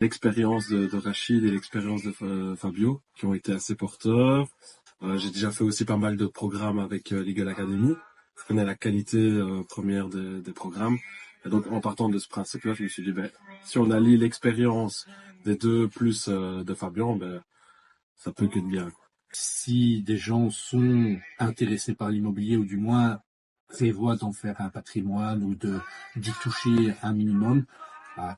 l'expérience de Rachid et l'expérience de Fabio, qui ont été assez porteurs. J'ai déjà fait aussi pas mal de programmes avec Legal Academy. Je connais la qualité première des programmes. Et donc, en partant de ce principe-là, je me suis dit, ben, si on allie l'expérience des deux plus de Fabien, ben, ça peut que de bien. Si des gens sont intéressés par l'immobilier ou du moins prévoient d'en faire un patrimoine ou d'y toucher un minimum,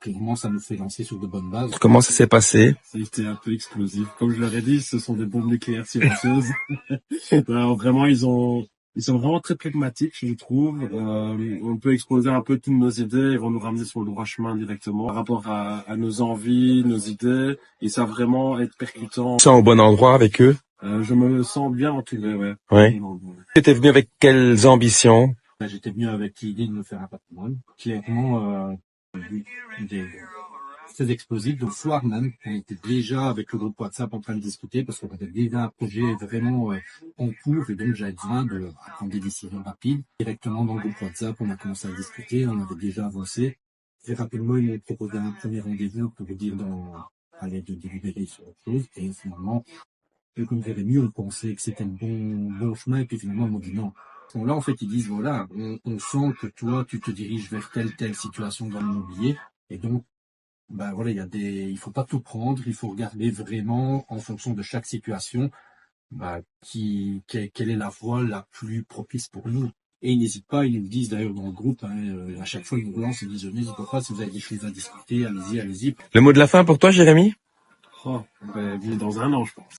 clairement, ça nous fait lancer sur de bonnes bases. Comment ça s'est passé? Ça a été un peu explosif. Comme je leur ai dit, ce sont des bombes nucléaires silencieuses. Alors, vraiment, ils sont vraiment très pragmatiques, je trouve. On peut exposer un peu toutes nos idées, ils vont nous ramener sur le droit chemin directement par rapport à nos envies, nos idées. Ils savent vraiment être percutants. Tu sens au bon endroit avec eux? Je me sens bien entouré, ouais. Oui. Tu étais venu avec quelles ambitions? J'étais venu avec l'idée de me faire un patrimoine. Clairement, c'est explosif. Donc, le soir même, on était déjà avec le groupe WhatsApp en train de discuter parce qu'on avait déjà un projet vraiment en cours et donc j'avais besoin de prendre des décisions rapides. Directement dans le groupe WhatsApp, on a commencé à discuter, on avait déjà avancé. Très rapidement, ils m'ont proposé un premier rendez-vous pour dire de délibérer sur autre chose et finalement, comme Jérémy, on pensait que c'était le bon chemin et puis finalement, ils m'ont dit non. Donc là, en fait, ils disent, voilà, on sent que toi, tu te diriges vers telle situation dans l'immobilier et donc, ben voilà, il faut pas tout prendre, il faut regarder vraiment en fonction de chaque situation, quelle est la voie la plus propice pour nous. Et ils n'hésitent pas, ils nous le disent d'ailleurs dans le groupe, à chaque fois ils nous relancent, ils disent n'hésitez pas, si vous avez des choses à discuter, allez-y. Le mot de la fin pour toi, Jérémy? Dans un an, je pense.